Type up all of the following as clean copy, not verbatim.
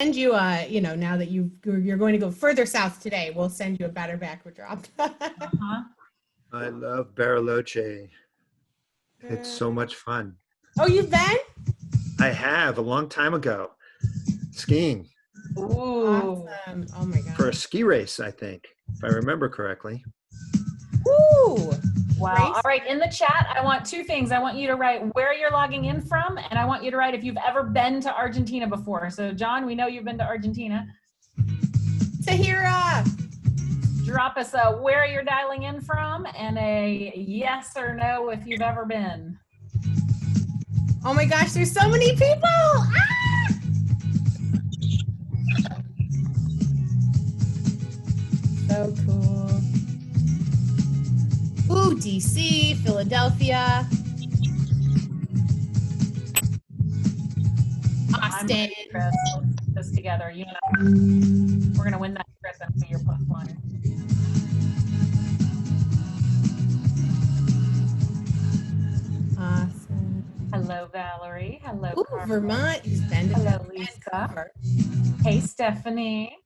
send you you know, now that you're going to go further south today, we'll send you a batter back drop. I love Bariloche. It's so much fun. Oh, you've been? I have a long time ago, skiing. Ooh. Awesome. Oh my God. For a ski race, I think, if I remember correctly. Woo! Wow. Race? All right, in the chat, I want two things. I want you to write where you're logging in from, and I want you to write if you've ever been to Argentina before. So John, we know you've been to Argentina. Tahira! Drop us a where you're dialing in from and a yes or no if you've ever been. Oh my gosh, there's so many people! Ah! So cool. Ooh, DC, Philadelphia. Austin. Chris, let's put this together. You and I, we're gonna win that, Chris. That's your plus one. Awesome. Hello, Valerie. Hello, Ooh, Carmen. Vermont. He's been to Hello, Lisa. Hey, Stephanie.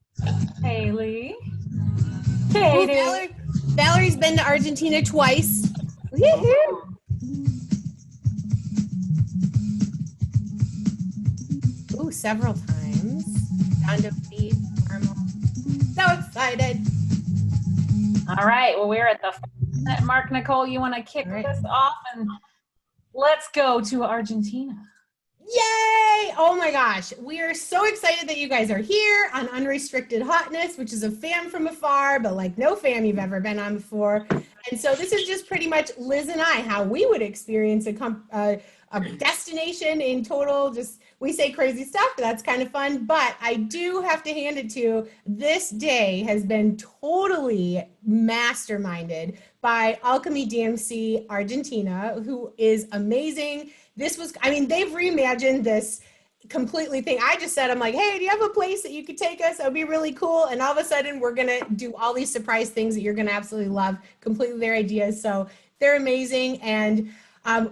Haley. Katie. Ooh, Valerie's been to Argentina twice. Woohoo! Ooh, several times. Down to feed, caramel. So excited. All right. Well, we're at the minute mark. Nicole, you want to kick this off and let's go to Argentina. Yay! Oh my gosh. We are so excited that you guys are here on Unrestricted Hotness, which is a fam from afar, but like no fam you've ever been on before. And so this is just pretty much Liz and I, how we would experience a destination in total. Just, we say crazy stuff, but that's kind of fun. But I do have to hand it to, this day has been totally masterminded by ALCHEMY DMC Argentina, who is amazing. This was, I mean, they've reimagined this completely thing. I just said, I'm like, hey, do you have a place that you could take us? That would be really cool. And all of a sudden we're going to do all these surprise things that you're going to absolutely love, completely their ideas. So they're amazing. And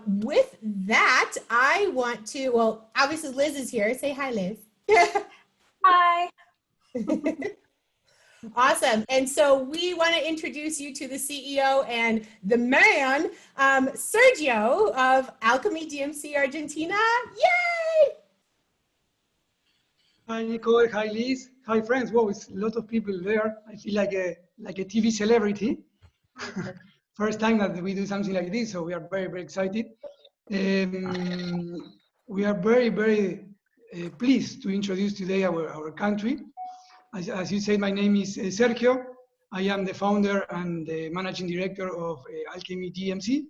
with that, I want to, well, obviously Liz is here. Say hi, Liz. Hi. Awesome. And so we want to introduce you to the CEO and the man, Sergio of ALCHEMY DMC Argentina. Yay! Hi, Nicole. Hi, Liz. Hi, friends. Wow, it's a lot of people there. I feel like a TV celebrity. First time that we do something like this, so we are very, very excited. We are very, very pleased to introduce today our country. As you said, my name is Sergio. I am the founder and the managing director of ALCHEMY DMC,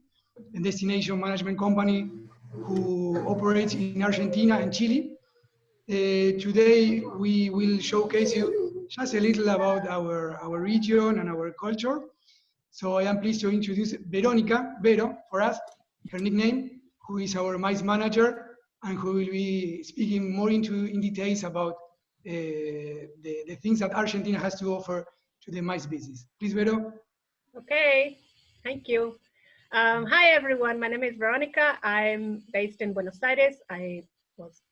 a destination management company who operates in Argentina and Chile. Today, we will showcase you just a little about our region and our culture. So I am pleased to introduce Veronica, Vero, for us, her nickname, who is our MICE manager, and who will be speaking more in details about the things that Argentina has to offer to the MICE business. Please, Vero. Okay, thank you. Hi, everyone. My name is Veronica. I'm based in Buenos Aires. I was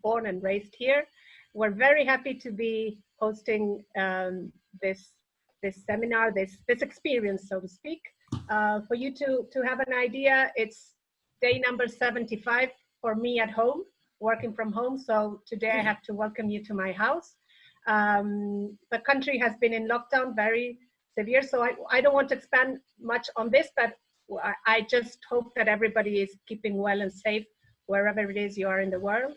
born and raised here. We're very happy to be hosting this seminar, this experience, so to speak. For you to have an idea, it's day number 75 for me at home, working from home. So today I have to welcome you to my house. The country has been in lockdown, very severe. So I don't want to expand much on this, but I just hope that everybody is keeping well and safe wherever it is you are in the world.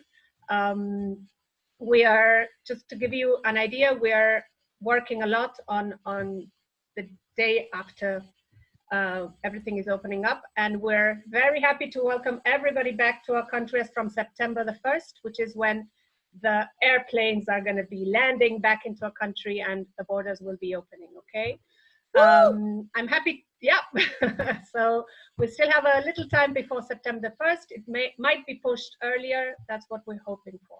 We are, just to give you an idea, we are working a lot on the day after everything is opening up, and we're very happy to welcome everybody back to our country as from September the 1st, which is when the airplanes are going to be landing back into our country and the borders will be opening. Okay. I'm happy. Yeah. So we still have a little time before September 1st. It might be pushed earlier. That's what we're hoping for.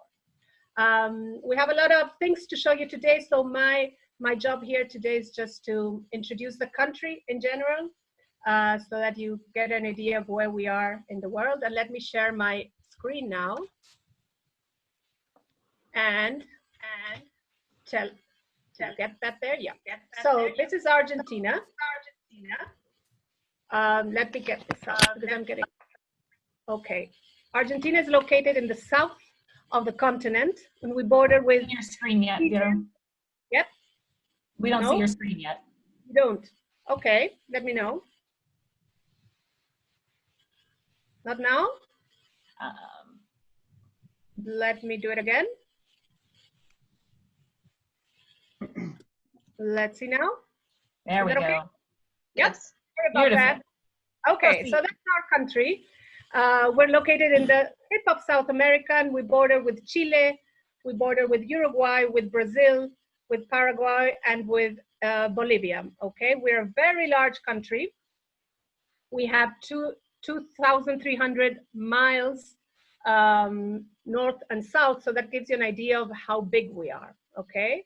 We have a lot of things to show you today. So my job here today is just to introduce the country in general, so that you get an idea of where we are in the world. And let me share my screen now. And get that there? Yeah. So this is Argentina. Let me get this up because I'm getting, okay. Argentina is located in the south of the continent, and we border with. Your screen yet, Vero? Yep. We don't No? see your screen yet. You don't. Okay, let me know. Not now? Let me do it again. Let's see now. There we Is that okay? go. Yep. Sorry about Beautiful. that. Okay, so that's our country. We're located in the tip of South America, and we border with Chile, we border with Uruguay, with Brazil, with Paraguay, and with Bolivia. Okay, we're a very large country. We have 2,300 miles north and south, so that gives you an idea of how big we are. Okay,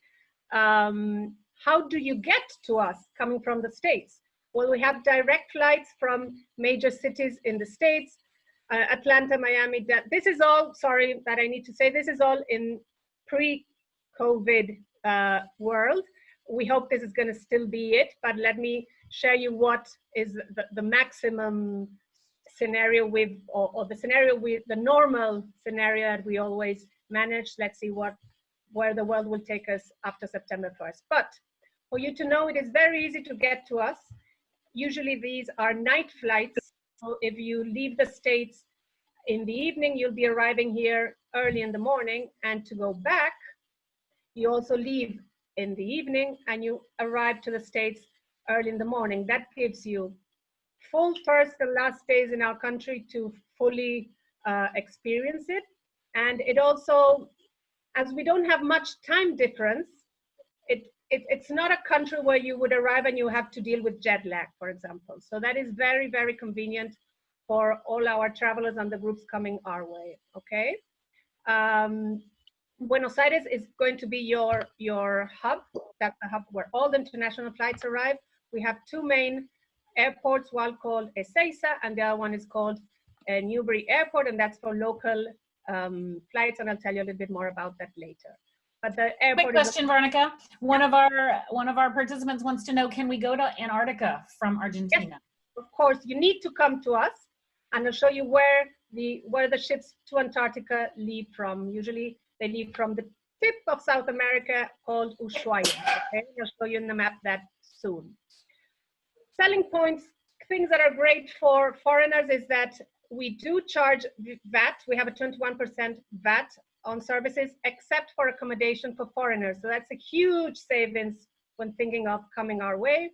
how do you get to us coming from the States? Well, we have direct flights from major cities in the States, Atlanta, Miami. This is all, sorry that I need to say, this is all in pre-COVID world. We hope this is going to still be it, but let me share you what is the maximum scenario or the scenario the normal scenario that we always manage. Let's see where the world will take us after September 1st. But for you to know, it is very easy to get to us. Usually these are night flights. So if you leave the States in the evening, you'll be arriving here early in the morning. And to go back, you also leave in the evening and you arrive to the States early in the morning. That gives you full first and last days in our country to fully experience it. And it also, as we don't have much time difference, it's not a country where you would arrive and you have to deal with jet lag, for example. So that is very, very convenient for all our travelers and the groups coming our way, okay? Buenos Aires is going to be your hub. That's the hub where all the international flights arrive. We have two main airports, one called Ezeiza and the other one is called Newbury Airport, and that's for local flights, and I'll tell you a little bit more about that later. But the airport. Quick question, Veronica. One of our participants wants to know: can we go to Antarctica from Argentina? Yes, of course, you need to come to us, and I'll show you where the ships to Antarctica leave from. Usually, they leave from the tip of South America called Ushuaia. Okay, I'll show you in the map that soon. Selling points, things that are great for foreigners is that we do charge VAT. We have a 21% VAT on services, except for accommodation for foreigners. So that's a huge savings when thinking of coming our way.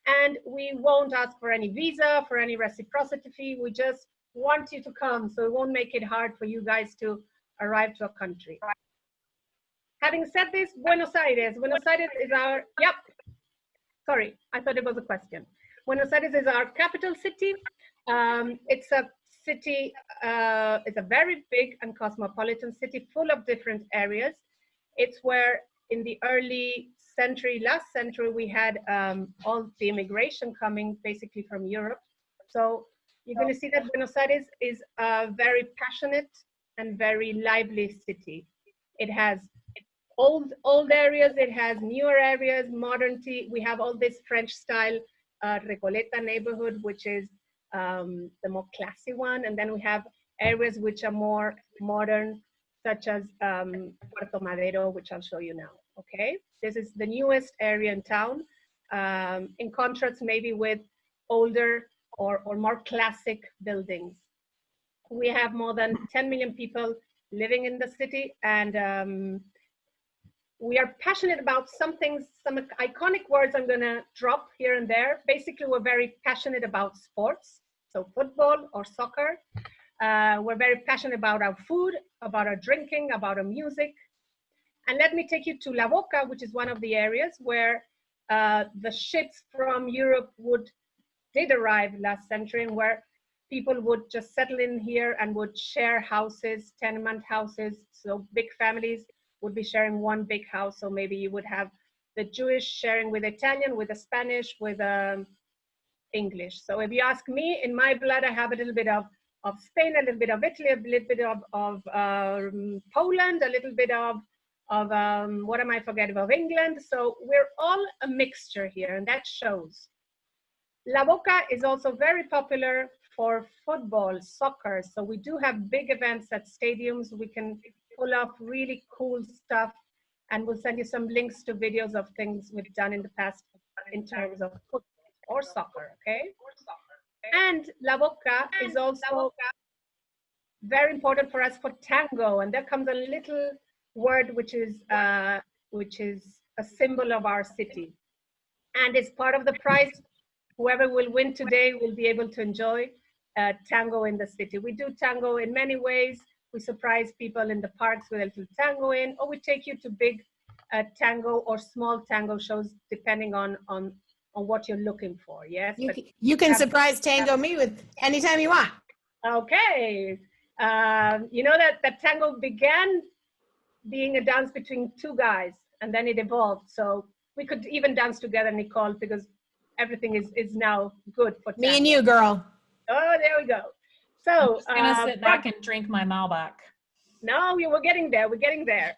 And we won't ask for any visa, for any reciprocity fee. We just want you to come, so it won't make it hard for you guys to arrive to a country. Having said this, Buenos Aires is our, yep. Sorry, I thought it was a question. Buenos Aires is our capital city. It's a city, it's a very big and cosmopolitan city full of different areas. It's where in the early century, last century, we had all the immigration coming basically from Europe. So you're going to see that Buenos Aires is a very passionate and very lively city. It has old areas, it has newer areas, modernity. We have all this French style Recoleta neighborhood, which is the more classy one, and then we have areas which are more modern, such as Puerto Madero, which I'll show you now. Okay, this is the newest area in town, in contrast maybe with older or more classic buildings. We have more than 10 million people living in the city, and we are passionate about some things, some iconic words I'm gonna drop here and there. Basically, we're very passionate about sports, so football or soccer. We're very passionate about our food, about our drinking, about our music. And let me take you to La Boca, which is one of the areas where the ships from Europe did arrive last century, and where people would just settle in here and would share houses, tenement houses. So big families would be sharing one big house. So maybe you would have the Jewish sharing with Italian, with the Spanish, with English. So if you ask me, in my blood, I have a little bit of Spain, a little bit of Italy, a little bit of Poland, a little bit of what am I forgetting, of England. So we're all a mixture here, and that shows. La Boca is also very popular for football, soccer. So we do have big events at stadiums. We can pull off really cool stuff, and we'll send you some links to videos of things we've done in the past in terms of football or soccer, okay? And La Boca is also very important for us for tango, and there comes a little word which is a symbol of our city, and it's part of the prize. Whoever will win today will be able to enjoy tango in the city. We do tango in many ways. We surprise people in the parks with a little tango in, or we take you to big tango or small tango shows, depending on what you're looking for. Yes, you can surprise tango me with anytime you want. Okay, you know that tango began being a dance between two guys, and then it evolved. So we could even dance together, Nicole, because everything is now good for tango. Me and you, girl. Oh, there we go. So I'm just gonna sit back and drink my Malbec. No, we're getting there. We're getting there.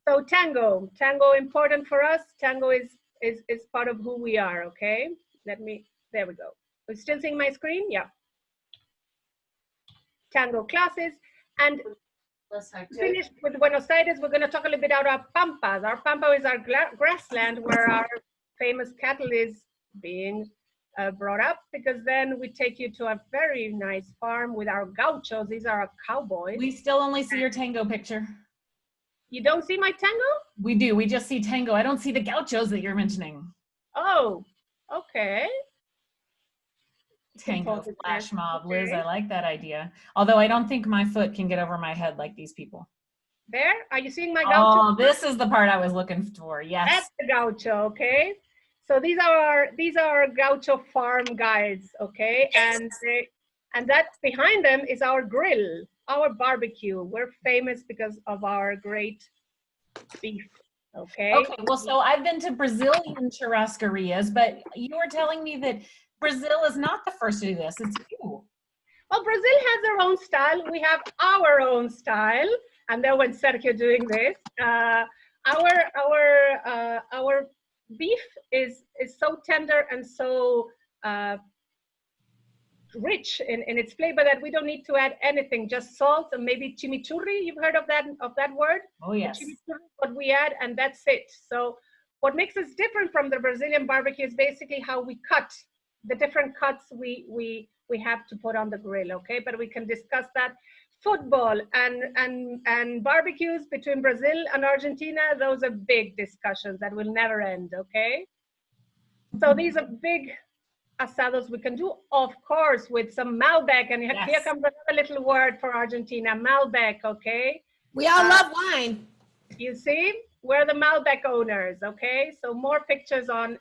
So tango important for us. Tango is part of who we are. Okay. There we go. Are you still seeing my screen? Yeah. Tango classes, and finished with Buenos Aires. We're going to talk a little bit about our pampas. Our pampa is our grassland where our famous cattle is being brought up, because then we take you to a very nice farm with our gauchos. These are our cowboys. We still only see your tango picture. You don't see my tango? We do. We just see tango. I don't see the gauchos that you're mentioning. Oh, okay. Tango flash mob, Liz. I like that idea. Although I don't think my foot can get over my head like these people. There, are you seeing my gaucho? Oh, this is the part I was looking for. Yes. That's the gaucho, okay? So these are our gaucho farm guides, okay? And that behind them is our grill, our barbecue. We're famous because of our great beef, okay? Okay, well, so I've been to Brazilian churrascarias, but you were telling me that Brazil is not the first to do this. It's you. Well, Brazil has their own style. We have our own style. And then when Sergio doing this, our beef is so tender and so rich in its flavor that we don't need to add anything, just salt and maybe chimichurri. You've heard of that word? Oh yes. Chimichurri, what we add, and that's it. So what makes us different from the Brazilian barbecue is basically how we cut. The different cuts we have to put on the grill, okay? But we can discuss that. Football and barbecues between Brazil and Argentina, those are big discussions that will never end, okay? So these are big asados we can do, of course, with some Malbec. And yes. Here comes another little word for Argentina, Malbec, okay? We all love wine. You see, we're the Malbec owners, okay? So more pictures on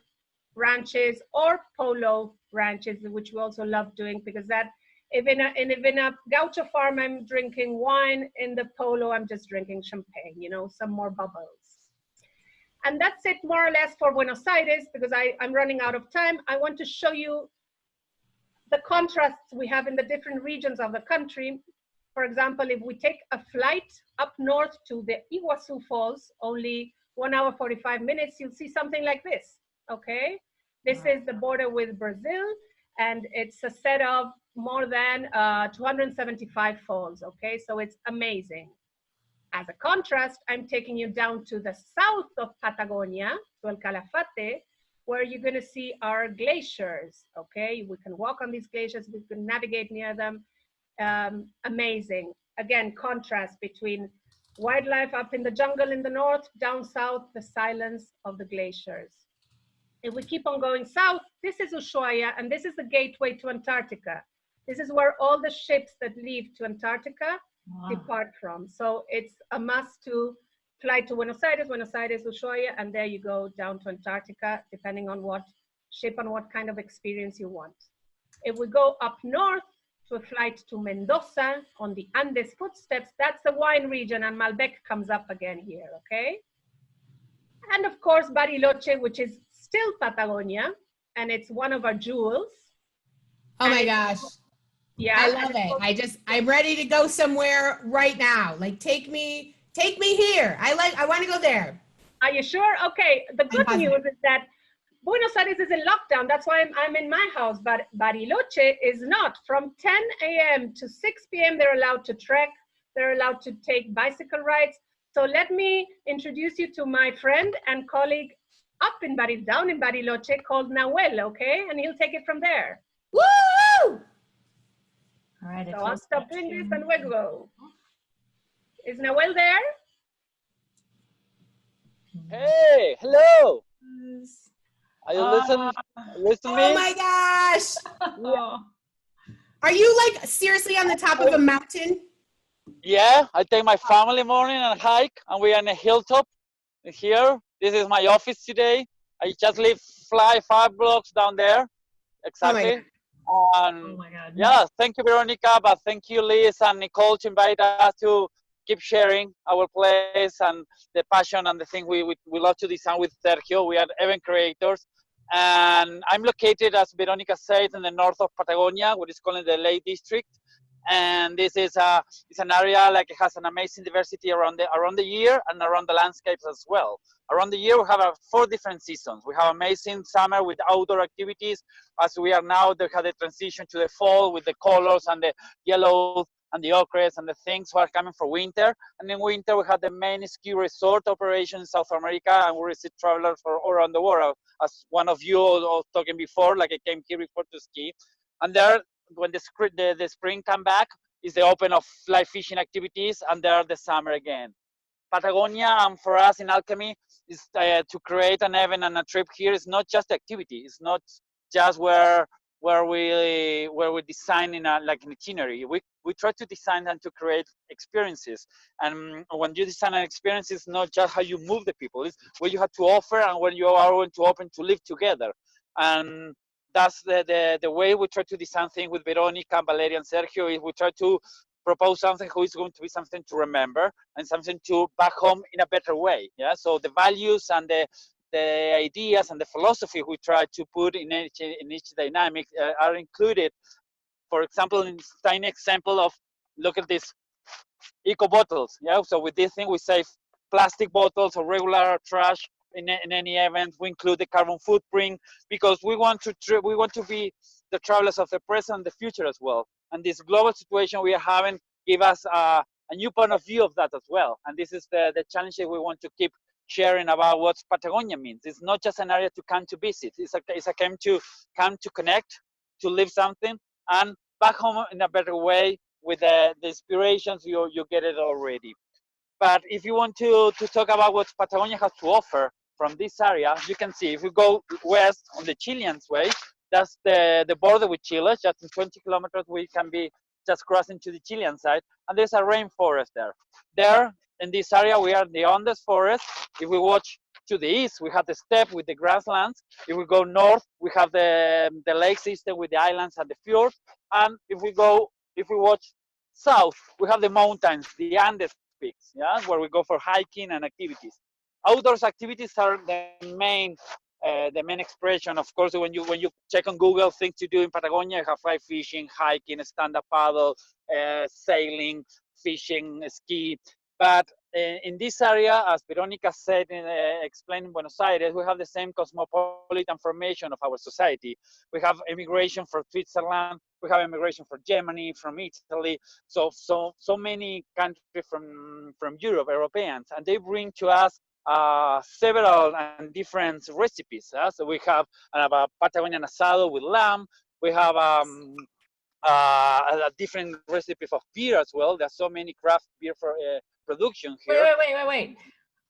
ranches or polo ranches, which we also love doing, because that if in a gaucho farm I'm drinking wine, in the polo I'm just drinking champagne, you know, some more bubbles. And that's it more or less for Buenos Aires, because I'm running out of time. I want to show you the contrasts we have in the different regions of the country. For example, if we take a flight up north to the Iguazu Falls, only 1 hour 45 minutes, you'll see something like this. Okay, this is the border with Brazil, and it's a set of more than 275 falls. Okay, so it's amazing. As a contrast, I'm taking you down to the south of Patagonia, to El Calafate, where you're going to see our glaciers. Okay, we can walk on these glaciers, we can navigate near them. Amazing. Again, contrast between wildlife up in the jungle in the north, down south, the silence of the glaciers. If we keep on going south, this is Ushuaia, and this is the gateway to Antarctica. This is where all the ships that leave to Antarctica depart from. So it's a must to fly to Buenos Aires, Ushuaia, and there you go down to Antarctica, depending on what ship and what kind of experience you want. If we go up north to a flight to Mendoza on the Andes footsteps, that's the wine region, and Malbec comes up again here, okay? And of course, Bariloche, which is still Patagonia, and it's one of our jewels. Oh my gosh. Yeah. I love it. I'm ready to go somewhere right now. Like take me Take me here. I want to go there. Are you sure? Okay. The good positive. news is that Buenos Aires is in lockdown. That's why I'm in my house. But Bariloche is not. From 10 a.m. to 6 p.m. they're allowed to trek. They're allowed to take bicycle rides. So let me introduce you to my friend and colleague down in Bariloche called Nahuel, okay? And he'll take it from there. Woo! All right. So I'll stop doing this and we'll go. Is Nahuel there? Hey, hello. Are you listening? Listen to me? Oh my gosh. Oh. Are you like seriously on the top of a mountain? Yeah, I take my family morning and hike, and we are on a hilltop here. This is my office today. I just fly 5 blocks down there. Exactly. Oh And my God. yeah, thank you, Veronica, but thank you, Liz and Nicole, to invite us to keep sharing our place and the passion and the thing we love to design with Sergio. We are event creators. And I'm located, as Veronica said, in the north of Patagonia, what is called the Lake District. And this is it's an area like it has an amazing diversity around the year and around the landscapes as well. Around the year we have 4 different seasons. We have amazing summer with outdoor activities. As we are now, they have the transition to the fall with the colors and the yellow and the ochres and the things who are coming for winter. And in winter we have the main ski resort operation in South America, and we receive travelers from all around the world. As one of you was talking before, like I came here before to ski, and there when the spring come back is the open of fly fishing activities, and there the summer again. Patagonia, and for us in Alchemy, is to create an event and a trip here is not just activity. It's not just where we design in like an itinerary. We try to design and to create experiences. And when you design an experience, it's not just how you move the people. It's what you have to offer and when you are going to open to live together. And that's the way we try to design things with Veronica, Valeria, and Sergio. Is we try to propose something who is going to be something to remember and something to back home in a better way. Yeah. So the values and the ideas and the philosophy we try to put in each dynamic are included. For example, in this tiny example of, look at this, eco bottles. Yeah. So with this thing, we save plastic bottles or regular trash in any event. We include the carbon footprint because we want to be the travelers of the present and the future as well. And this global situation we are having give us a new point of view of that as well. And this is the challenge that we want to keep sharing about what Patagonia means. It's not just an area to come to visit. It's a come to connect, to live something, and back home in a better way with the inspirations you get it already. But if you want to talk about what Patagonia has to offer from this area, you can see if we go west on the Chilean way, that's the border with Chile. Just in 20 kilometers, we can be just crossing to the Chilean side, and there's a rainforest there. There in this area, we are in the Andes forest. If we watch to the east, we have the steppe with the grasslands. If we go north, we have the lake system with the islands and the fjords. And if we watch south, we have the mountains, the Andes peaks, yeah, where we go for hiking and activities. Outdoors activities are the main expression. Of course, when you check on Google things to do in Patagonia, you have fly fishing, hiking, stand-up paddle, sailing, fishing, ski. But in this area, as Veronica said, explained in Buenos Aires, we have the same cosmopolitan formation of our society. We have immigration from Switzerland, we have immigration from Germany, from Italy, so many countries from Europe, Europeans, and they bring to us several and different recipes. So we have a Patagonian asado with lamb. We have a different recipe of beer as well. There's so many craft beer for production here. Wait.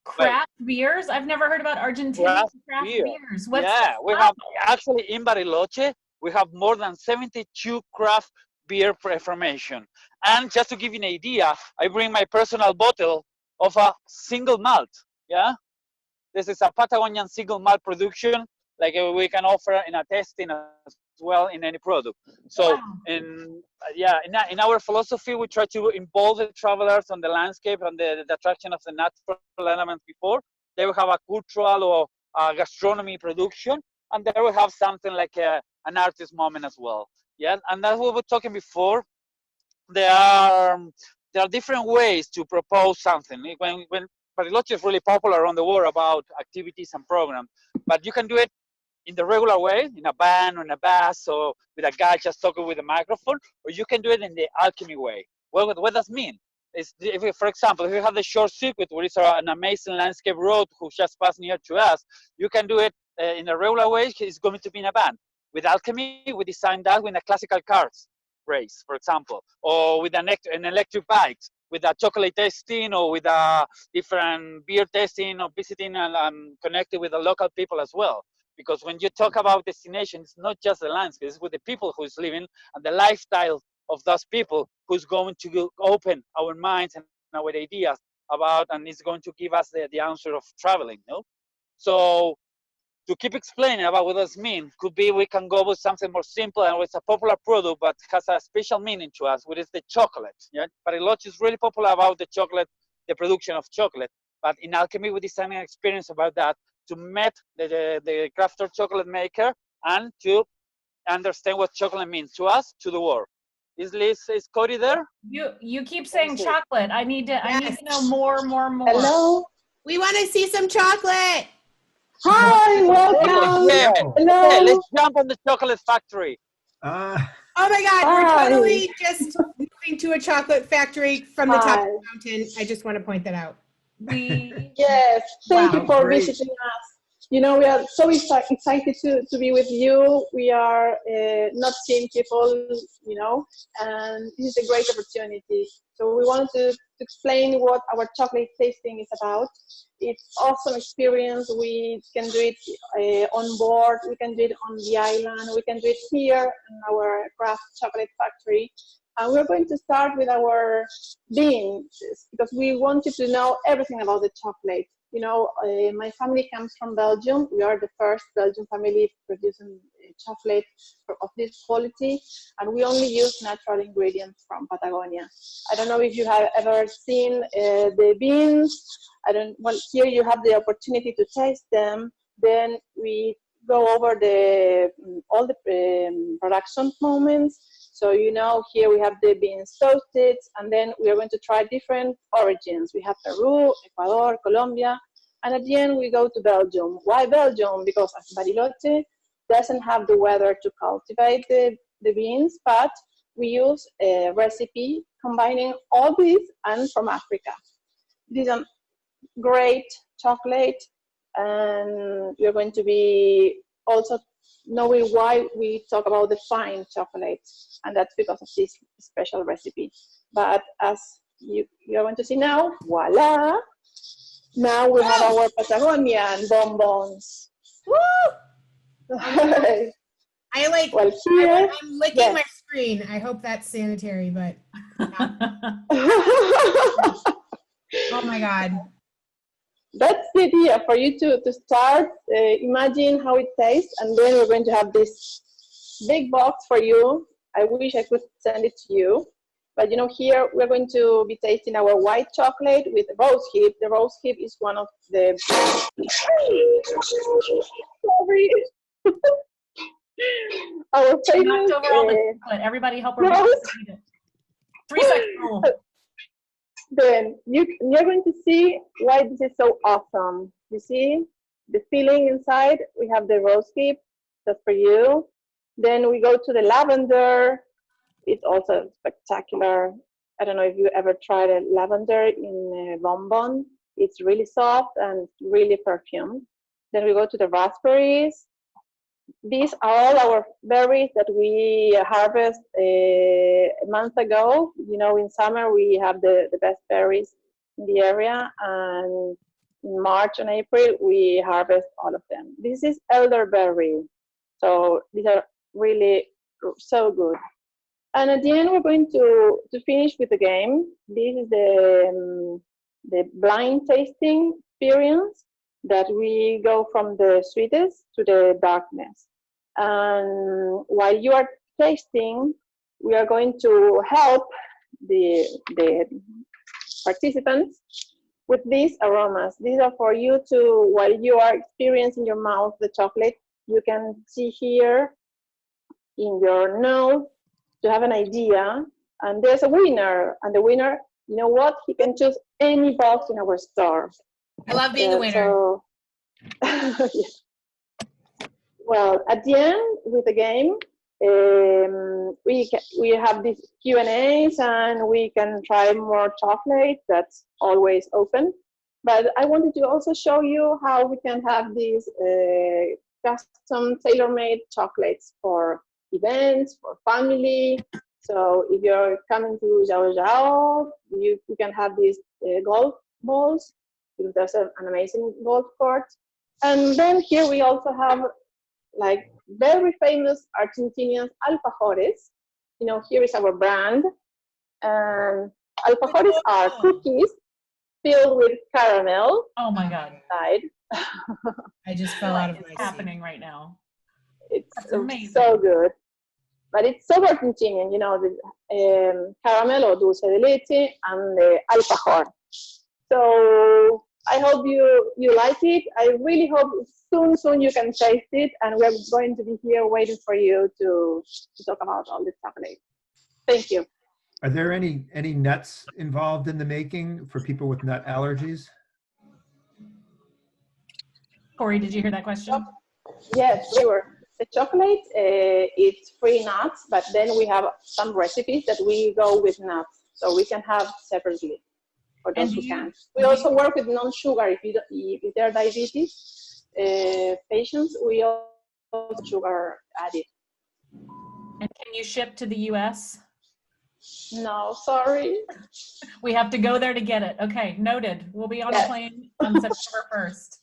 Craft beers? I've never heard about Argentinian craft beers. We have actually in Bariloche, we have more than 72 craft beer formation. And just to give you an idea, I bring my personal bottle of a single malt. Yeah, this is a Patagonian single malt production, like we can offer in a tasting as well in any product. So in our philosophy, we try to involve the travelers on the landscape and the attraction of the natural elements before. They will have a cultural or gastronomy production, and there we have something like an artist moment as well. Yeah, and that's what we were talking before. There are there are different ways to propose something. When Bariloche is really popular around the world about activities and programs, but you can do it in the regular way, in a van or in a bus, or with a guy just talking with a microphone, or you can do it in the alchemy way. What does that mean? If, for example, if you have the short circuit, where it's an amazing landscape road who just passed near to us, you can do it in a regular way. It's going to be in a van. With alchemy, we designed that with a classical cars race, for example, or with an electric bike, with a chocolate tasting, or with a different beer tasting, or visiting and connecting with the local people as well. Because when you talk about destination, it's not just the landscape, it's with the people who's living and the lifestyle of those people who's going to open our minds and our ideas about, and it's going to give us the answer of traveling, no? So to keep explaining about what this means, could be we can go with something more simple, and it's a popular product but has a special meaning to us, which is the chocolate. Yeah? Bariloche is really popular about the chocolate, the production of chocolate. But in alchemy, we designed an experience about that to meet the crafter chocolate maker and to understand what chocolate means to us, to the world. Is Cody there? You keep saying chocolate. I need to know more. Hello. We want to see some chocolate. Hi, welcome. Yeah. Hello. Okay, let's jump on the chocolate factory. Oh my God, Hi. we're totally just moving to a chocolate factory from the top of Hi. the mountain. I just want to point that out. Yes, thank you for Great. visiting us. You know, we are so excited to be with you. We are not seeing people, you know, and this is a great opportunity. So we wanted to explain what our chocolate tasting is about. It's awesome experience. We can do it on board. We can do it on the island. We can do it here in our craft chocolate factory. And we're going to start with our beans because we want you to know everything about the chocolate. You know, my family comes from Belgium. We are the first Belgian family producing chocolate of this quality, and we only use natural ingredients from Patagonia. I don't know if you have ever seen the beans. Well, here you have the opportunity to taste them. Then we go over all the production moments. So, you know, here we have the beans toasted, and then we are going to try different origins. We have Peru, Ecuador, Colombia, and at the end we go to Belgium. Why Belgium? Because Bariloche doesn't have the weather to cultivate the beans, but we use a recipe combining all these and from Africa. This is a great chocolate, and we're going to be also knowing why we talk about the fine chocolate, and that's because of this special recipe. But as you're going to see now, voila! Now we have our Patagonian bonbons. Woo! I like, Well, here, I'm licking yes. my screen. I hope that's sanitary, but oh my God. That's the idea for you to start. Imagine how it tastes, and then we're going to have this big box for you. I wish I could send it to you. But you know, here we're going to be tasting our white chocolate with rose hip. The rose hip is one of the... Sorry. Our favorite... Knocked over all the chocolate. Everybody help her. Rose. Eat it. 3 second rule. Then you're going to see why this is so awesome. You see the filling inside. We have the rose hip. That's for you. Then we go to the lavender. It's also spectacular. I don't know if you ever tried a lavender in a bonbon. It's really soft and really perfumed. Then we go to the raspberries. These are all our berries that we harvest a month ago. You know, in summer we have the best berries in the area, and in March and April we harvest all of them. This is elderberry, so these are really so good. And at the end we're going to finish with the game. This is the blind tasting experience, that we go from the sweetest to the darkness. And while you are tasting, we are going to help the participants with these aromas. These are for you to, while you are experiencing your mouth the chocolate, you can see here in your nose to have an idea. And there's a winner, and the winner you know what? He can choose any box in our store. I love being a winner. So, yes. Well, at the end with the game, we have these Q&As and we can try more chocolate. That's always open. But I wanted to also show you how we can have these custom tailor-made chocolates for events, for family. So if you're coming to Yao Yao, you can have these golf balls, because there's an amazing golf court. And then here we also have like very famous Argentinian alfajores. You know, here is our brand. And alfajores are cookies filled with caramel. Oh my God. Inside. I just fell out of my What's seat. happening right now? It's amazing. so good. But it's so Argentinian, you know, the caramel or dulce de leche and the alfajor. So I hope you like it. I really hope soon you can taste it, and we're going to be here waiting for you to talk about all this chocolate. Thank you. Are there any nuts involved in the making for people with nut allergies? Corey, did you hear that question? Yes, sure. The chocolate, it's free nuts, but then we have some recipes that we go with nuts, so we can have separately for those who can. We also work with non-sugar. If there are diabetes patients, we also sugar added. And can you ship to the US? No, sorry. We have to go there to get it. Okay, noted. We'll be on a plane on September 1st.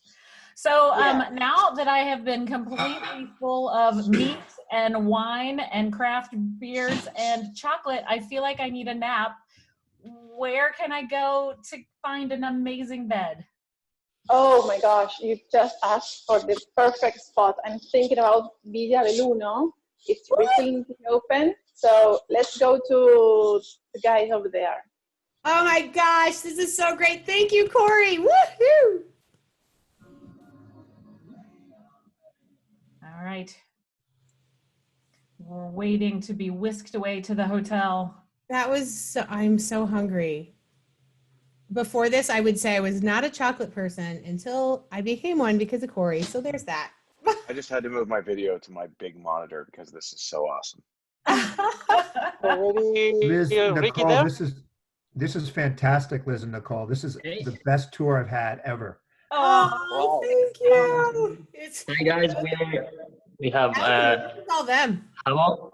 So now that I have been completely full of meat and wine and craft beers and chocolate, I feel like I need a nap. Where can I go to find an amazing bed? Oh my gosh, you just asked for the perfect spot. I'm thinking about Villa del Uno. It's recently open, so let's go to the guys over there. Oh my gosh, this is so great. Thank you, Corey. Woohoo! All right. We're waiting to be whisked away to the hotel. That was so, I'm so hungry. Before this, I would say I was not a chocolate person until I became one because of Corey. So there's that. I just had to move my video to my big monitor because this is so awesome. Liz, Ricky Nicole, there? this is fantastic, Liz and Nicole. This is the best tour I've had ever. Oh, thank you. Hi guys, we have call them. Havo.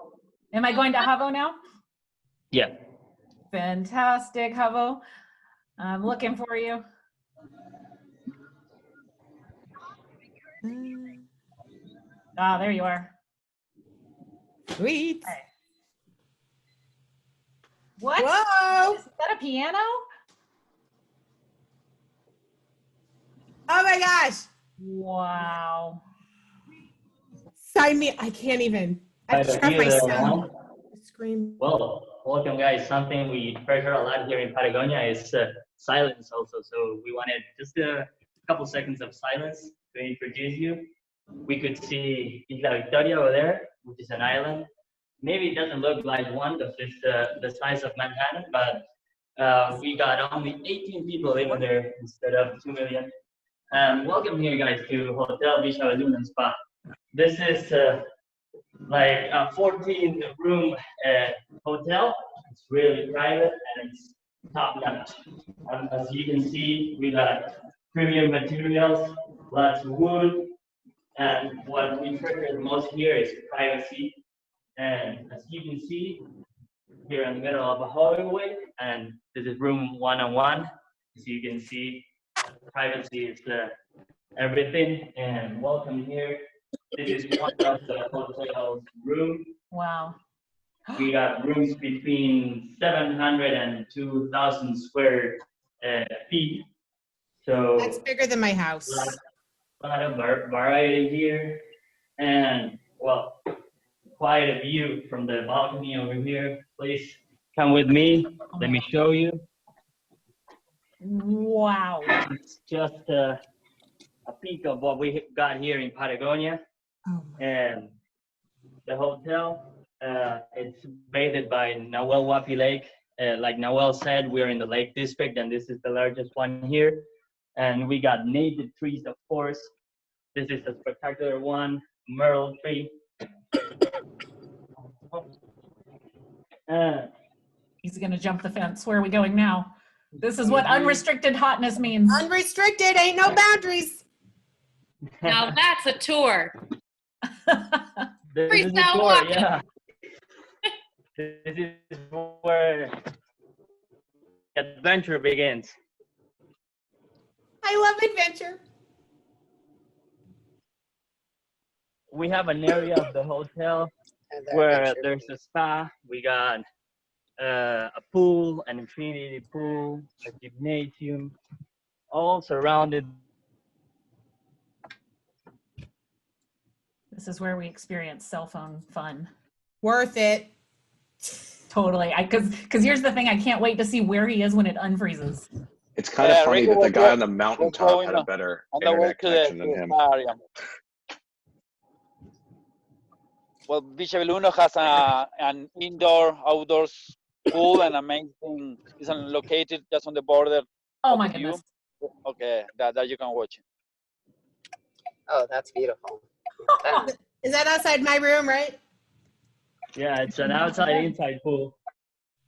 Am I going to Havo now? Yeah. Fantastic, Havo. I'm looking for you. Ah, there you are. Sweet. Okay. What? Whoa. Is that a piano? Oh my gosh. Wow. Sign me. I can't even. I have to scrub my sound. Scream. Well, welcome guys. Something we treasure a lot here in Patagonia is silence also. So we wanted just a couple seconds of silence to introduce you. We could see Isla Victoria over there, which is an island. Maybe it doesn't look like one because it's the size of Manhattan, but we got only 18 people living there instead of 2 million. Welcome here guys to Hotel Villa del Uno Spa. This is like a 14-room hotel. It's really private and it's top notch. As you can see, we got premium materials, lots of wood, and what we treasure the most here is privacy. And as you can see, here in the middle of a hallway, and this is room 101. As you can see, privacy is everything. And welcome here. This is one of the hotel's rooms. Wow. We got rooms between 700 and 2,000 square feet. So That's bigger than my house. A lot of variety here. And well, quite a view from the balcony over here. Please come with me. Let me show you. Wow. It's just a peek of what we got here in Patagonia. And the hotel, it's bathed by Nahuel Huapi Lake, Like Noel said, we're in the Lake District, and this is the largest one here. And we got native trees, of course. This is a spectacular one, myrtle tree. He's gonna jump the fence. Where are we going now? This is what unrestricted hotness means. Unrestricted, ain't no boundaries. Now that's a tour. This is the Freestyle tour, walking. yeah. This is where adventure begins. I love adventure. We have an area of the hotel where there's a spa. We got a pool, an infinity pool, a gymnasium, all surrounded. This is where we experience cell phone fun. Worth it. Totally. Because here's the thing, I can't wait to see where he is when it unfreezes. It's kind of funny Rico that the was guy go- on the was mountaintop going had a on- better on the way internet to connection than him. the area. Well, Beach Belluno has an outdoors pool and amazing. It's located just on the border. Oh of my the view. goodness. Okay, that you can watch. Oh, that's beautiful. Is that outside my room, right? Yeah, it's an outside-inside pool.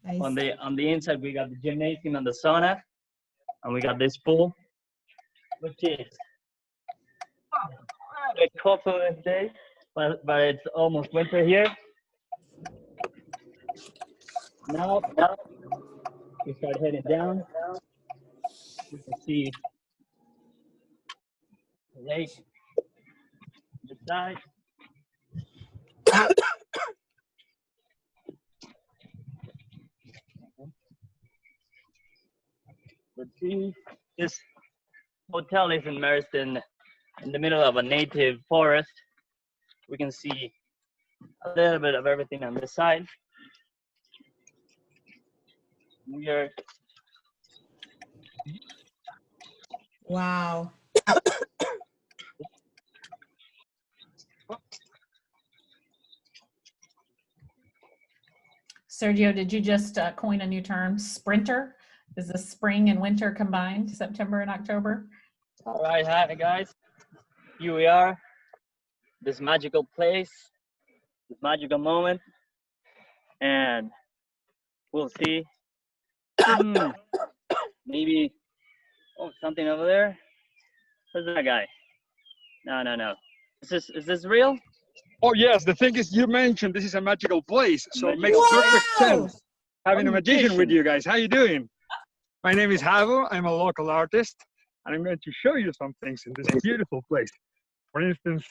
Nice. On the inside, we got the gymnasium and the sauna, and we got this pool, which is a couple of days, but it's almost winter here. Now we start heading down. You can see the lake on the side. But see, this hotel is immersed in the middle of a native forest. We can see a little bit of everything on this side. We are Wow. Sergio, did you just coin a new term, sprinter? Is the spring and winter combined, September and October? all right, hi guys. Here we are, this magical place, this magical moment, and we'll see. Maybe, oh, something over there. Who's that guy? No. Is this real? Oh yes, the thing is, you mentioned this is a magical place, so it makes Whoa! perfect sense having a magician with magician. you guys. How you doing? My name is Havo. I'm a local artist, and I'm going to show you some things in this beautiful place. For instance,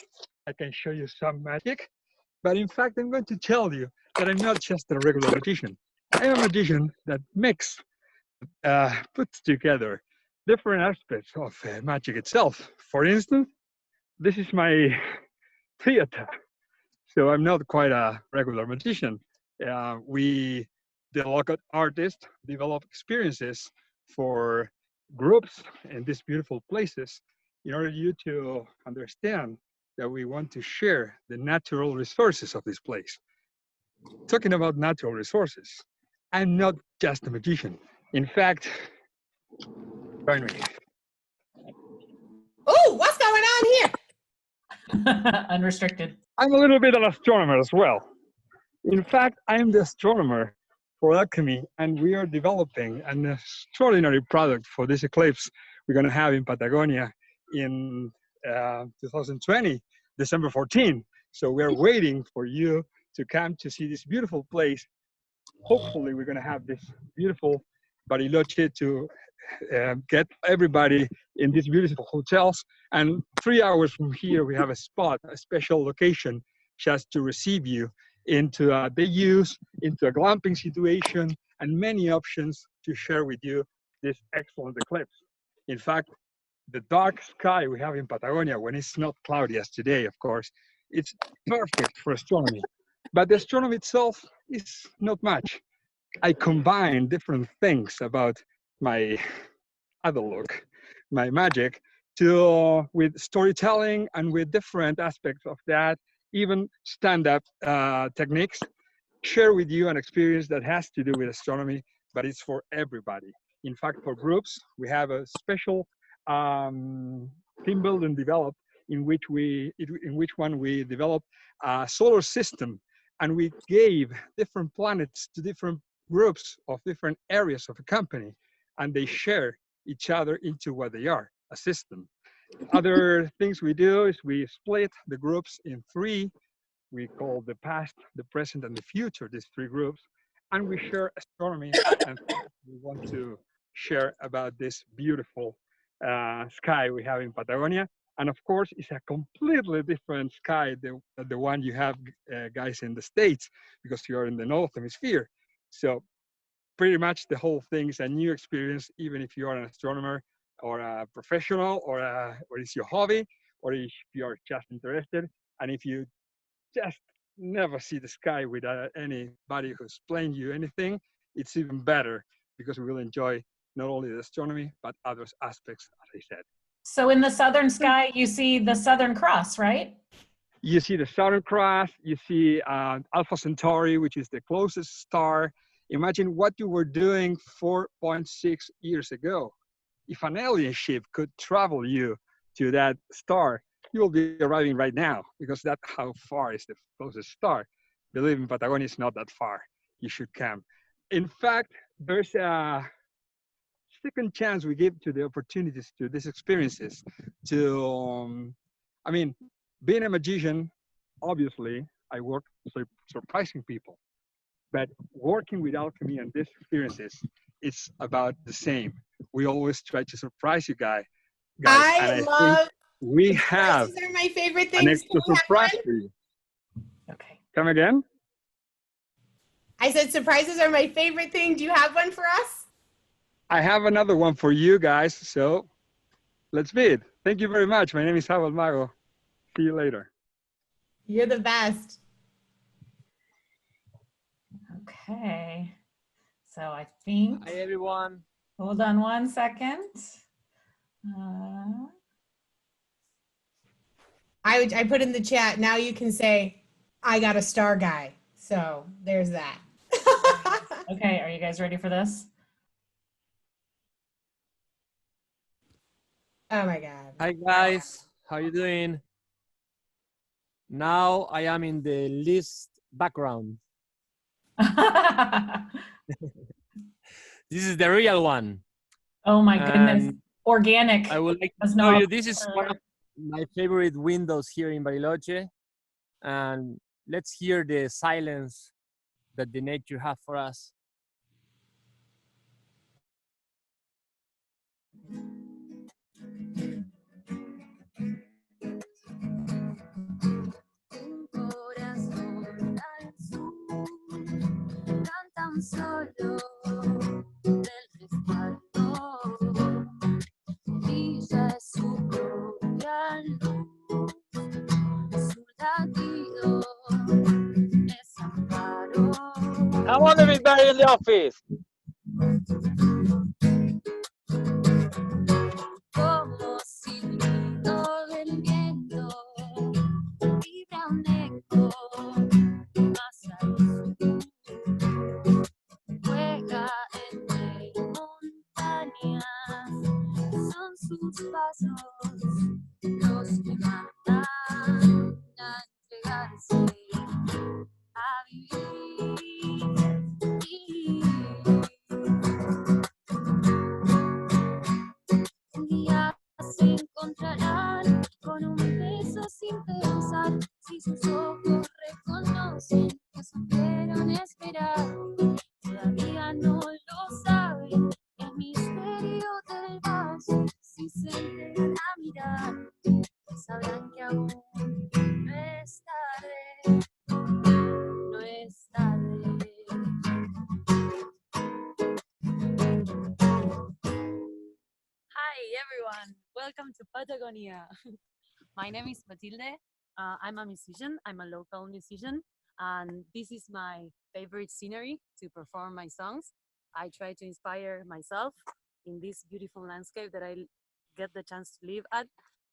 I can show you some magic, but in fact, I'm going to tell you that I'm not just a regular magician. I'm a magician that puts together different aspects of magic itself. For instance, this is my theater. So I'm not quite a regular magician. We, the local artists, develop experiences for groups in these beautiful places in order you to understand that we want to share the natural resources of this place. Talking about natural resources, I'm not just a magician. In fact, join me. Oh, what's going on here? Unrestricted. I'm a little bit an astronomer as well. In fact, I'm the astronomer for Alchemy, and we are developing an extraordinary product for this eclipse we're going to have in Patagonia in 2020, December 14. So we're waiting for you to come to see this beautiful place. Hopefully, we're going to have this beautiful Bariloche to get everybody in these beautiful hotels. And 3 hours from here, we have a spot, a special location just to receive you into the use, into a glamping situation, and many options to share with you this excellent eclipse. In fact, the dark sky we have in Patagonia, when it's not cloudy as today, of course, it's perfect for astronomy. But the astronomy itself is not much. I combine different things about my other look, my magic, with storytelling and with different aspects of that, even stand-up techniques, share with you an experience that has to do with astronomy but it's for everybody. In fact, for groups, we have a special team building developed in which we developed a solar system, and we gave different planets to different groups of different areas of a company, and they share each other into what they are, a system. Other things we do is we split the groups in three. We call the past, the present, and the future, these three groups, and we share astronomy, and we want to share about this beautiful sky we have in Patagonia. And of course, it's a completely different sky than the one you have guys in the States, because you're in the North Hemisphere. So pretty much the whole thing is a new experience, even if you are an astronomer or a professional, or it's your hobby, or if you're just interested. And if you just never see the sky without anybody who's explained you anything, it's even better, because we will enjoy not only the astronomy, but other aspects, as I said. So in the southern sky, you see the Southern Cross, right? You see the Southern Cross, you see Alpha Centauri, which is the closest star. Imagine what you were doing 4.6 years ago. If an alien ship could travel you to that star, you will be arriving right now, because that's how far is the closest star. Believe me, Patagonia is not that far. You should come. In fact, there's a second chance we give to the opportunities, to these experiences, to, I mean, being a magician, obviously, I work surprising people. But working with alchemy and these experiences, it's about the same. We always try to surprise you guys. I love. We have Surprises are my favorite an things. extra surprise for you. Okay. Come again? I said surprises are my favorite thing. Do you have one for us? I have another one for you guys, so let's be it. Thank you very much. My name is Haute Dokimazo. See you later. You're the best. Okay. So I think. Hi, everyone. Hold on one second. I put in the chat. Now you can say, I got a star guy. So there's that. Okay, are you guys ready for this? Oh my God. Hi, guys. How you doing? Now I am in the list background. This is the real one. Oh my goodness. Organic. I would like to That's tell not- you, this is one of my favorite windows here in Bariloche. And let's hear the silence that the nature has for us. Tan solo del respaldo, brilla su propia luz, su latido es amparo. Come on, everybody in the office. Como silbido del viento, vibra un eco más al sur. Juega entre montañas, son sus pasos los que mandan a entregarse a vivir. Un día se encontrarán con un beso sin pensar, si sus ojos reconocen que supieron esperar. Todavía no lo saben, el misterio del vaso. Si se entregan a mirar, sabrán que aún no es tarde, no es tarde. Hi everyone, welcome to Patagonia. My name is Matilde. I'm a musician. I'm a local musician, and this is my favorite scenery to perform my songs. I try to inspire myself in this beautiful landscape that I get the chance to live at,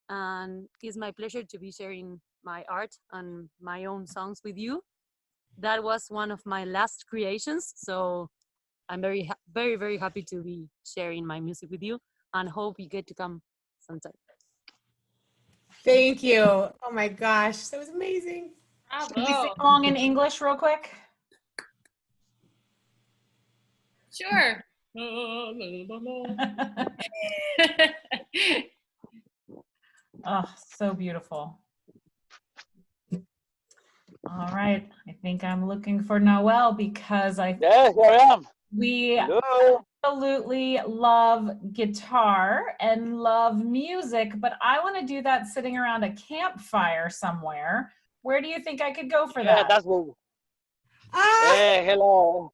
and it's my pleasure to be sharing my art and my own songs with you. That was one of my last creations, so I'm very happy to be sharing my music with you, and hope you get to come sometime. Thank you. Oh my gosh, that was amazing. Can we sing along in English real quick? Sure. Oh, so beautiful. All right, I think I'm looking for Noel because Yes, here I am. We Hello. absolutely love guitar and love music, but I want to do that sitting around a campfire somewhere. Where do you think I could go for Yeah, that? that's what. Hey, hello.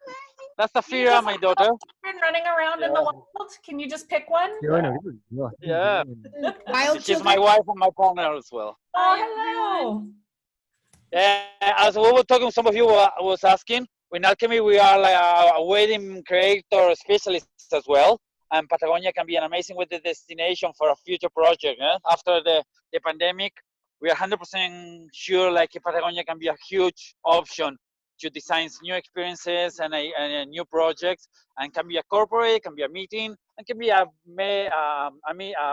That's Safira, my daughter. Been running around in the wild. Can you just pick one? Yeah. Wild She's my wife and my partner as well. Oh, hello. Yeah, as we were talking, some of you was asking, in Alchemy we are like a wedding creator specialists as well, and Patagonia can be an amazing with the destination for a future project. After the pandemic, we are 100% sure like Patagonia can be a huge option to design new experiences and new projects, and can be a corporate, can be a meeting, and can be a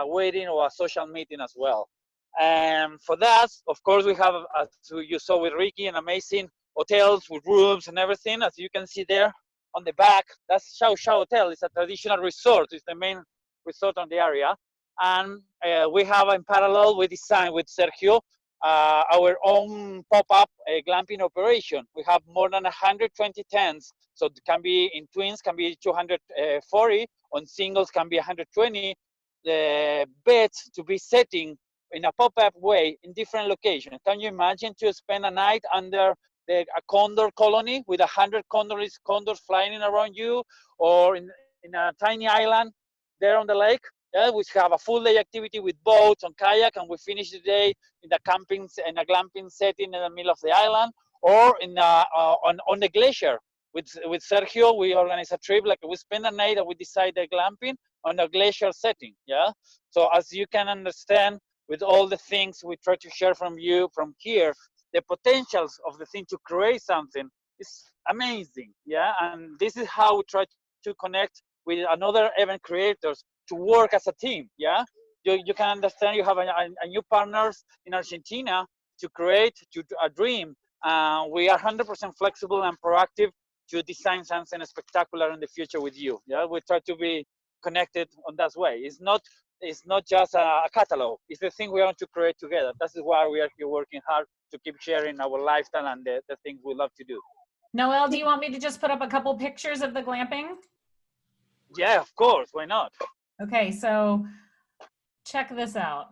wedding or a social meeting as well. And for that, of course, we have, as you saw with Ricky, an amazing hotels with rooms and everything. As you can see there on the back, that's Xiao Xiao Hotel. It's a traditional resort. It's the main resort on the area. And we have in parallel, we designed with Sergio our own pop-up glamping operation. We have more than 120 tents. So it can be in twins, can be 240, on singles can be 120 beds to be setting in a pop-up way in different locations. Can you imagine to spend a night under a condor colony with 100 condors flying around you, or in a tiny island there on the lake? Yeah, we have a full day activity with boats and kayak, and we finish the day in a glamping setting in the middle of the island, or on the glacier. With Sergio, we organize a trip, like we spend a night and we decide the glamping on a glacier setting. Yeah. So as you can understand, with all the things we try to share from here, the potentials of the thing to create something is amazing. Yeah. And this is how we try to connect with another event creators to work as a team. Yeah. You can understand you have a new partners in Argentina to create a dream. We are 100% flexible and proactive to design something spectacular in the future with you. Yeah, we try to be connected on that way. It's not just a catalog. It's the thing we want to create together. That is why we are here working hard to keep sharing our lifestyle and the things we love to do. Noel, do you want me to just put up a couple pictures of the glamping? Yeah, of course. Why not? Okay, so check this out.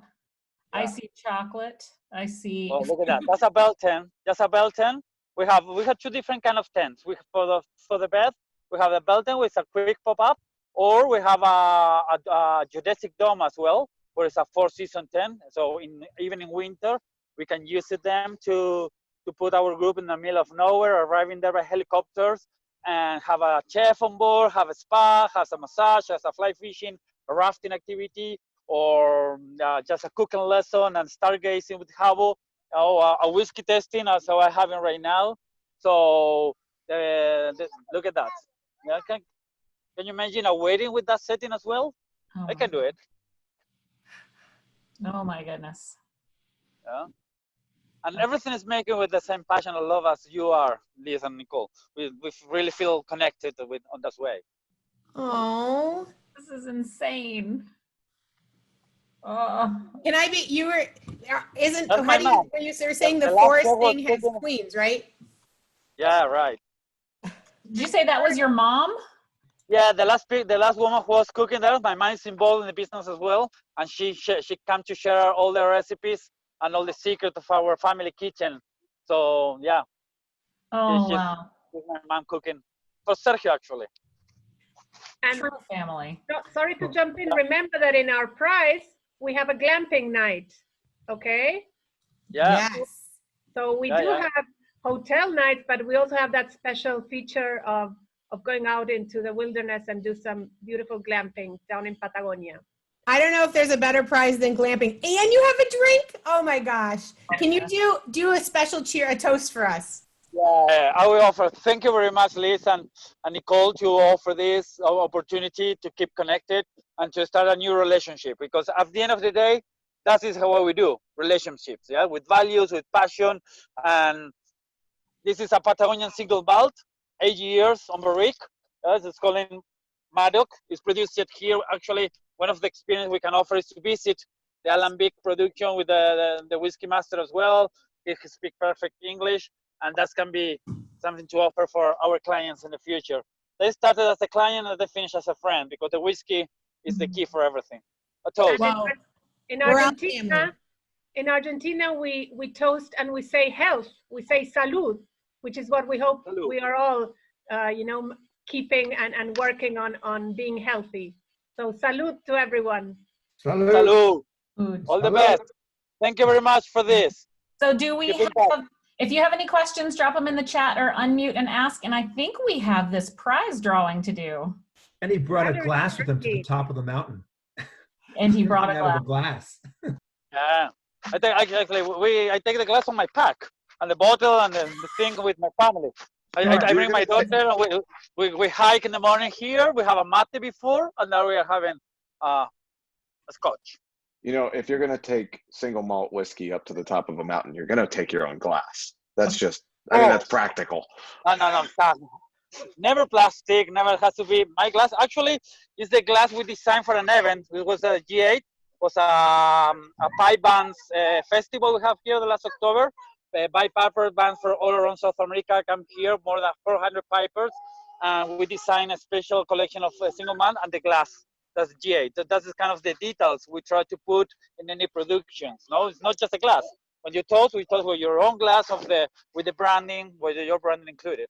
Yeah. I see chocolate. I see. Oh, look at that. That's a bell tent. That's a bell tent. We have two different kind of tents. We for the bed, we have a bell tent with a quick pop-up, or we have a geodesic dome as well, where it's a 4-season tent. So even in winter, we can use them to put our group in the middle of nowhere, arriving there by helicopters, and have a chef on board, have a spa, has a massage, has a fly fishing, a rafting activity, or just a cooking lesson and stargazing with Habo, a whiskey tasting as I have it right now. So look at that. Yeah, can you imagine a wedding with that setting as well? Oh, I can do it. Oh my goodness. Yeah. And everything is making with the same passion and love as you are, Liz and Nicole. We really feel connected on that way. Oh, this is insane. Can I be? You were isn't? That's How my do mom. you? You're saying the The last forest one was thing has cooking. queens, right? Yeah, right. Did you say that was your mom? Yeah, the last woman who was cooking there, my mom is involved in the business as well, and she came to share all the recipes and all the secrets of our family kitchen. So yeah. Oh, she's wow. my mom cooking for Sergio actually. And true family. Sorry to jump in. Remember that in our prize we have a glamping night. Okay. Yeah. Yes. So we Yeah, do yeah. have hotel nights, but we also have that special feature of going out into the wilderness and do some beautiful glamping down in Patagonia. I don't know if there's a better prize than glamping. And you have a drink? Oh my gosh. Can you do a special cheer, a toast for us? Yeah, I will offer. Thank you very much, Liz and Nicole, to offer this opportunity to keep connected and to start a new relationship. Because at the end of the day, that is how we do relationships. Yeah, with values, with passion, and this is a Patagonian single malt, 8 years on barrique. It's called Madoc. It's produced here. Actually, one of the experience we can offer is to visit the Alambic production with the whiskey master as well. He speaks perfect English, and that can be something to offer for our clients in the future. They started as a client and they finish as a friend, because the whiskey is the key for everything. A toast. Wow. In We're all Argentina, we toast and we say health. We say salud, which is what we hope we are all, keeping and working on being healthy. So salud to everyone. Salud. All the best. Thank you very much for this. So do we have, if you have any questions, drop them in the chat or unmute and ask. And I think we have this prize drawing to do. And he brought a glass with him to the top of the mountain. And he brought a glass. Yeah, I take the glass on my pack and the bottle and the thing with my family. I bring my daughter. And we hike in the morning here. We have a mate before, and now we are having a scotch. You know, if you're gonna take single malt whiskey up to the top of a mountain, you're gonna take your own glass. That's just, I mean, that's practical. No. Never plastic. Never has to be. My glass actually is the glass we designed for an event. It was a G8. It was a pipe bands festival we have here the last October. Piper bands for all around South America come here, more than 400 pipers, and we designed a special collection of single malt and the glass. That's G8. That's kind of the details we try to put in any productions. No, it's not just a glass. When you toast, we toast with your own glass with the branding, with your branding included.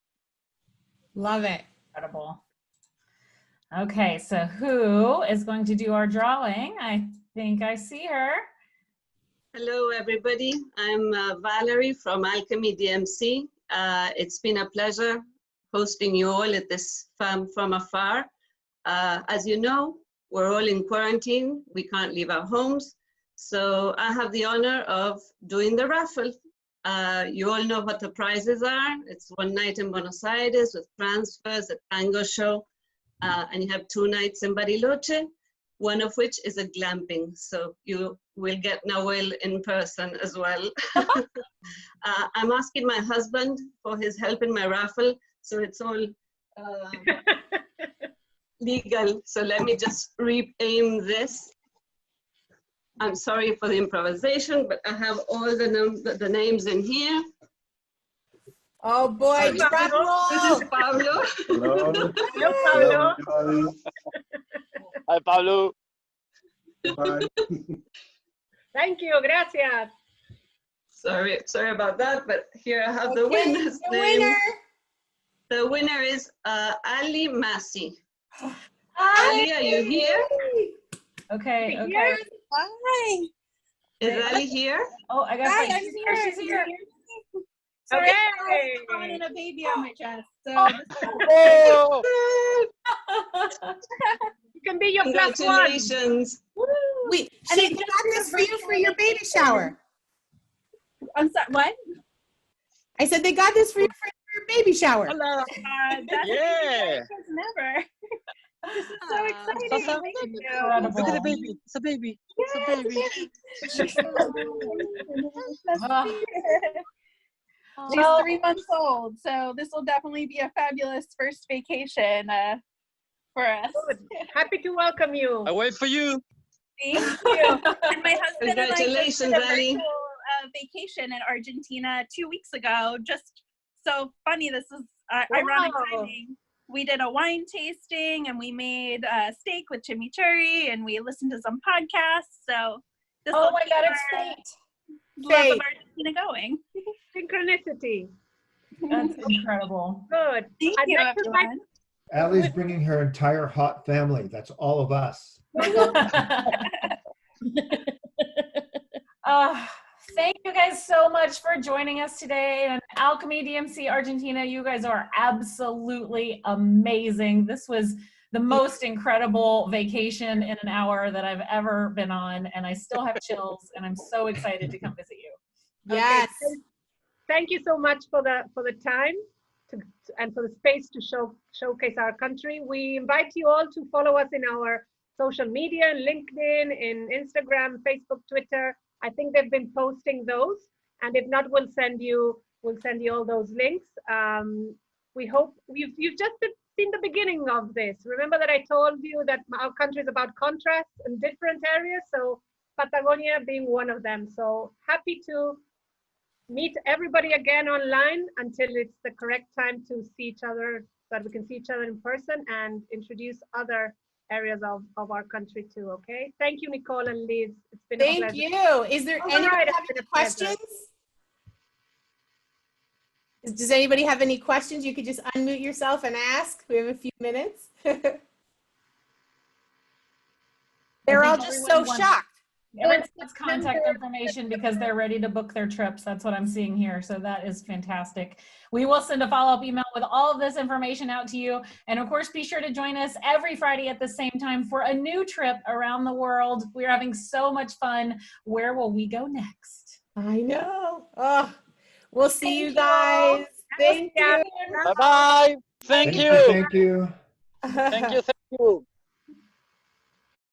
Love it. Incredible. Okay, so who is going to do our drawing? I think I see her. Hello, everybody. I'm Valerie from ALCHEMY DMC. It's been a pleasure hosting you all at this farm from afar. As you know, we're all in quarantine. We can't leave our homes. So I have the honor of doing the raffle. You all know what the prizes are. It's one night in Buenos Aires with transfers, a tango show, and you have 2 nights in Bariloche, one of which is a glamping. So you will get Noel in person as well. I'm asking my husband for his help in my raffle, so it's all legal. So let me just re-aim this. I'm sorry for the improvisation, but I have all the names in here. Oh boy, drum roll. This is Pablo. Hello. Hello, Pablo. Hi, Pablo. Bye. Thank you, gracias. Sorry about that, but here I have the winner's name. Winner. The winner is Ali Massey. Ali, are you here? Okay. Hi. Is Ali here? Oh, I got Hi, my, I'm here. she's here. Sorry, Hooray! I'm having a baby on my chest. So You can be your +1. Congratulations. Wait, she got this for you for your baby shower. I'm sorry, what? I said they got this for you for your baby shower. Hello. That's Yeah. never. This is so exciting. Thank you. Look at the baby. It's a baby. It's a baby. She's 3 months old, so this will definitely be a fabulous first vacation for us. Good. Happy to welcome you. I wait for you. Thank you. And my husband and I just Congratulations, did a Ali. virtual vacation in Argentina 2 weeks ago. Just so funny. This is ironic timing. We did a wine tasting and we made steak with chimichurri and we listened to some podcasts. So this Oh will my keep God, our it's love of Argentina going. Synchronicity. That's incredible. Good. Thank I'd you, like to thank everyone. Allie's bringing her entire hot family. That's all of us. Thank you guys so much for joining us today. And ALCHEMY DMC Argentina, you guys are absolutely amazing. This was the most incredible vacation in an hour that I've ever been on, and I still have chills, and I'm so excited to come visit you. Yes. thank you so much for the time and for the space to showcase our country. We invite you all to follow us in our social media, LinkedIn, in Instagram, Facebook, Twitter. I think they've been posting those, and if not, we'll send you all those links. We hope you've just seen the beginning of this. Remember that I told you that our country is about contrasts in different areas, so Patagonia being one of them. So happy to meet everybody again online until it's the correct time to see each other, so that we can see each other in person and introduce other areas of our country too. Okay, thank you, Nicole and Liz. It's been a pleasure. Thank you. Is there anybody have any questions? Does anybody have any questions? You could just unmute yourself and ask. We have a few minutes. They're all just so shocked. Everyone wants contact information because they're ready to book their trips. That's what I'm seeing here. So that is fantastic. We will send a follow-up email with all of this information out to you. And of course, be sure to join us every Friday at the same time for a new trip around the world. We're having so much fun. Where will we go next? I know. Oh, we'll see you guys. Thank you. Bye-bye. Thank you. Thank you. Thank you. Thank you.